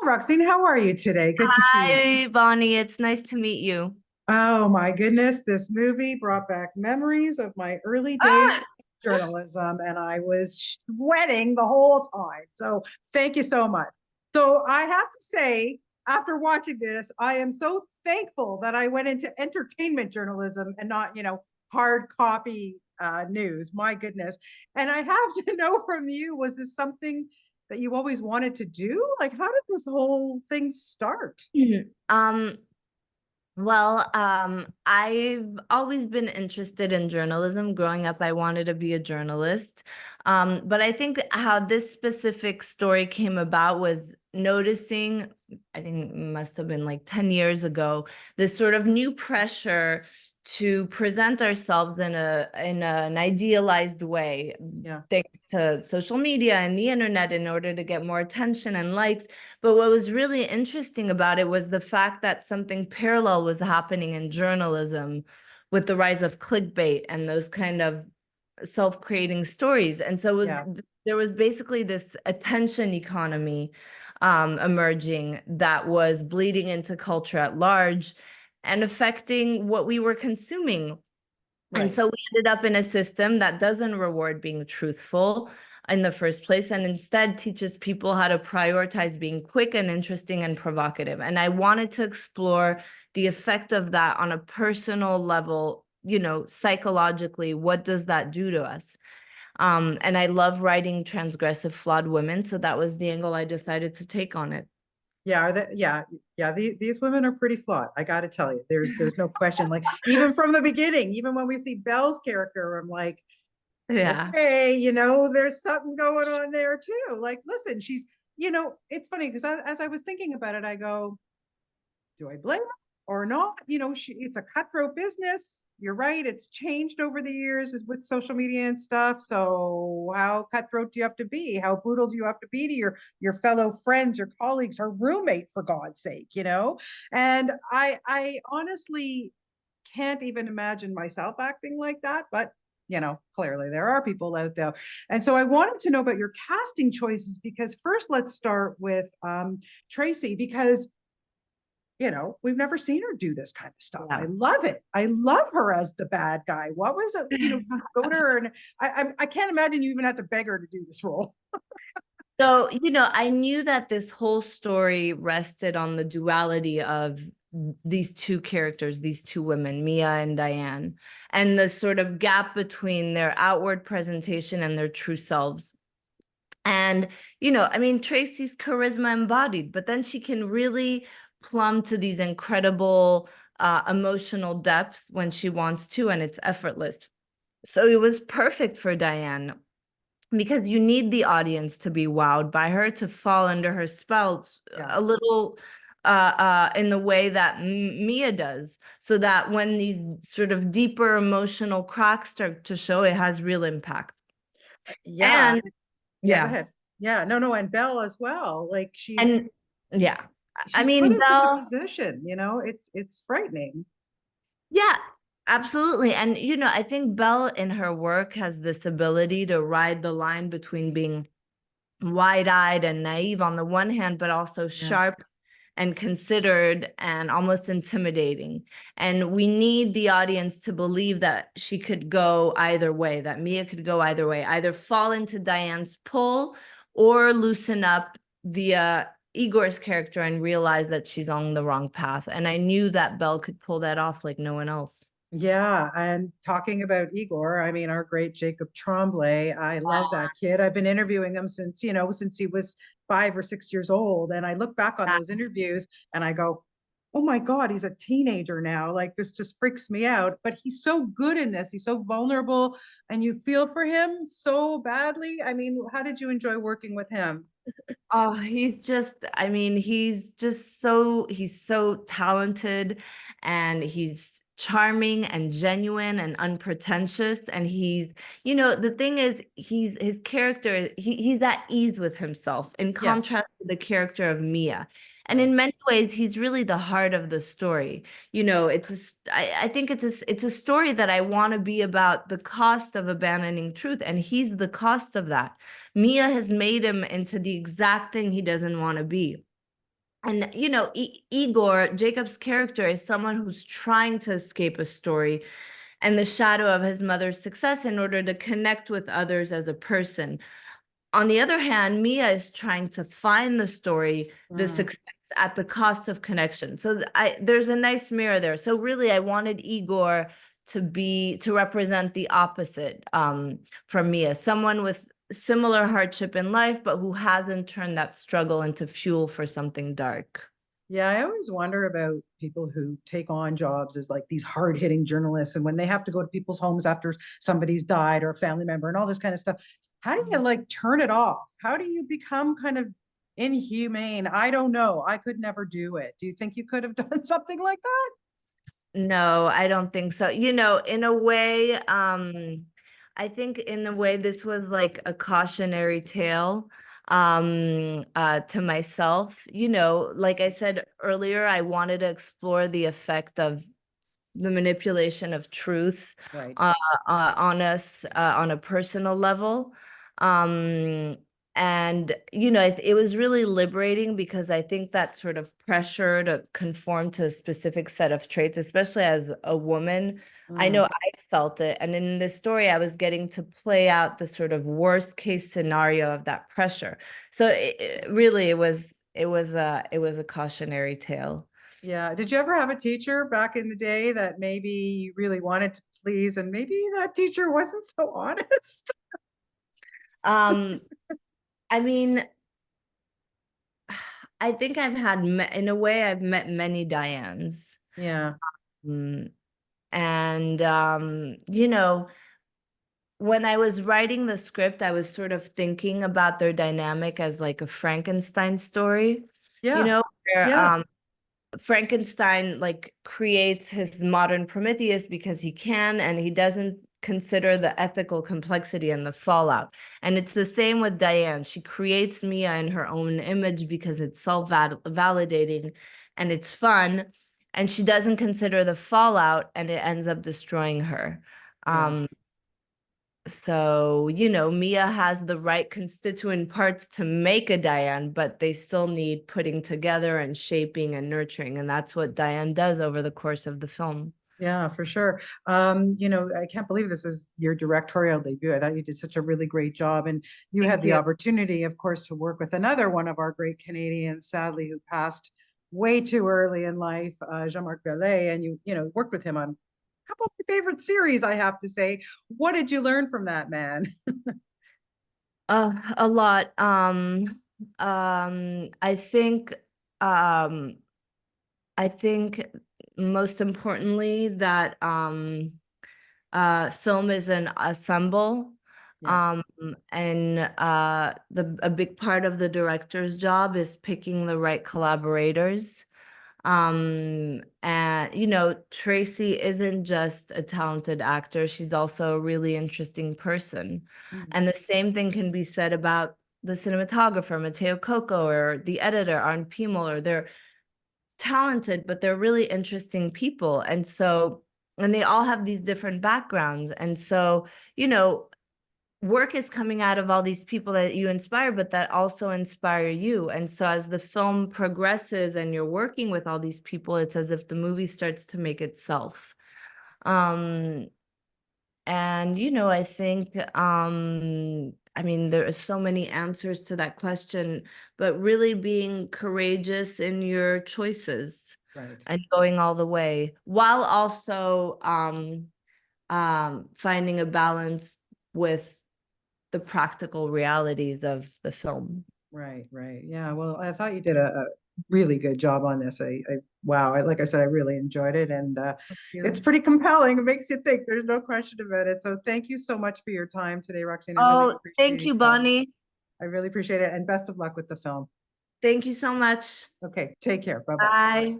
Roxine. How are you today? Good to see you. Hi, Bonnie. It's nice to meet you. Oh my goodness, this movie brought back memories of my early days Ah! of journalism, and I was sweating the whole time. So thank you so much. So I have to say, after watching this, I am so thankful that I went into entertainment journalism and not, hard copy news. My goodness. And I have to know from you, was this something that you always wanted to do? Like, how did this whole thing start? Mhm. I've always been interested in journalism. Growing up, I wanted to be a journalist. But I think how this specific story came about was noticing, I think it must have been like 10 years ago, this sort of new pressure to present ourselves in an idealized way, Yeah. thanks to social media and the internet in order to get more attention and likes. But what was really interesting about it was the fact that something parallel was happening in journalism with the rise of clickbait and those kind of self-creating stories. And so Yeah. there was basically this attention economy emerging that was bleeding into culture at large and affecting what we were consuming. And Right. so we ended up in a system that doesn't reward being truthful in the first place and instead teaches people how to prioritize being quick and interesting and provocative. And I wanted to explore the effect of that on a personal level, psychologically, what does that do to us? And I love writing transgressive, flawed women. So that was the angle I decided to take on it. Yeah. Yeah. These women are pretty flawed. I got to tell you, there's no question. Like even from the beginning, even when we see Belle's character, I'm like, Yeah. okay, there's something going on there too. Like, listen, it's funny because as I was thinking about it, I go, do I blame her or not? It's a cutthroat business. You're right. It's changed over the years with social media and stuff. So how cutthroat do you have to be? How brutal do you have to be to your fellow friends, your colleagues, her roommate, for God's sake? And I honestly can't even imagine myself acting like that, but clearly there are people out there. And so I wanted to know about your casting choices because first let's start with Tracy because we've never seen her do this kind of stuff. I Yeah. love it. I love her as the bad guy. What was it? Go to her, and I can't imagine you even had to beg her to do this role. So, I knew that this whole story rested on the duality of these two characters, these two women, Mia and Diane, and the sort of gap between their outward presentation and their true selves. And, Tracy's charisma embodied, but then she can really plumb to these incredible emotional depths when she wants to, and it's effortless. So it was perfect for Diane because you need the audience to be wowed by her to fall under her spells Yeah. a little in the way that Mia does, so that when these sort of deeper emotional cracks start to show, it has real impact. Yeah. And Yeah. Go yeah, ahead. Yeah. No, no. And Belle as well. Like and yeah, I she's put mean, in such a Belle, position, it's frightening. yeah, absolutely. And, I think Belle in her work has this ability to ride the line between being wide-eyed and naive on the one hand, but also Yeah. sharp and considered and almost intimidating. And we need the audience to believe that she could go either way, that Mia could go either way, either fall into Diane's pull or loosen up via Igor's character and realize that she's on the wrong path. And I knew that Belle could pull that off like no one else. Yeah, and talking about Igor, I mean, our great Jacob Tremblay, I love that kid. I've been interviewing him since he was 5 or 6 years old. And I look back on those interviews and I go, oh my God, he's a teenager now. Like this just freaks me out. But he's so good in this. He's so vulnerable and you feel for him so badly. I mean, how did you enjoy working with him? Oh, he's so talented and he's charming and genuine and unpretentious. And the thing is, his character, he's at ease with himself in Yes, contrast to the character of Mia. And right. in many ways, he's really the heart of the story. I think it's a story that I want to be about the cost of abandoning truth. And he's the cost of that. Mia has made him into the exact thing he doesn't want to be. And Igor, Jacob's character, is someone who's trying to escape a story and the shadow of his mother's success in order to connect with others as a person. On the other hand, Mia is trying to find the story, the Mm. success at the cost of connection. So there's a nice mirror there. So really, I wanted Igor to represent the opposite from Mia, someone with similar hardship in life, but who hasn't turned that struggle into fuel for something dark. Yeah, I always wonder about people who take on jobs as like these hard-hitting journalists, and when they have to go to people's homes after somebody's died or a family member and all this kind of stuff. How do you like turn it off? How do you become kind of inhumane? I don't know. I could never do it. Do you think you could have done something like that? No, I don't think so. In a way, I think in a way this was like a cautionary tale to myself. Like I said earlier, I wanted to explore the effect of the manipulation of truth Right. uh, on us on a personal level. Um, and, it was really liberating because I think that sort of pressure to conform to a specific set of traits, especially as a woman, I know Mm. I felt it. And in this story, I was getting to play out the sort of worst case scenario of that pressure. So really, it was a cautionary tale. Yeah. Did you ever have a teacher back in the day that maybe you really wanted to please, and maybe that teacher wasn't so honest? Um, I mean, I think in a way, I've met many Dianes. Yeah. Mm, And, when I was writing the script, I was sort of thinking about their dynamic as like a Frankenstein story, Yeah. where Yeah. Frankenstein like creates his modern Prometheus because he can, and he doesn't consider the ethical complexity and the fallout. And it's the same with Diane. She creates Mia in her own image because it's self-validating and it's fun, and she doesn't consider the fallout, and it ends up destroying her. Yeah. So, Mia has the right constituent parts to make a Diane, but they still need putting together and shaping and nurturing. And that's what Diane does over the course of the film. Yeah, for sure. I can't believe this is your directorial debut. I thought you did such a really great job. And you had Thank the you. opportunity, of course, to work with another one of our great Canadians, sadly, who passed way too early in life, Jean-Marc Vallée, and worked with him on a couple of my favorite series, I have to say. What did you learn from that man? A lot. I think, um, I think most importantly that film is an ensemble. Yeah. And a big part of the director's job is picking the right collaborators. And Tracy isn't just a talented actor, she's also a really interesting person. Mhm. And the same thing can be said about the cinematographer, Matteo Coco, or the editor, Arne Piemel. They're talented, but they're really interesting people. And they all have these different backgrounds. And so, work is coming out of all these people that you inspire, but that also inspire you. And so as the film progresses and you're working with all these people, it's as if the movie starts to make itself. Um, and, I think, there are so many answers to that question, but really being courageous in your choices Right. and going all the way, while also finding a balance with the practical realities of the film. Right, right. Yeah. Well, I thought you did a really good job on this. Wow. Like I said, I really enjoyed it, and Thank it's you. pretty compelling. It makes you think. There's no question about it. So thank you so much for your time today, Roxine. I really Oh, thank appreciate you, Bonnie. I really appreciate it, and best of luck with the film. Thank you so much. Okay, take care. Bye bye. Bye.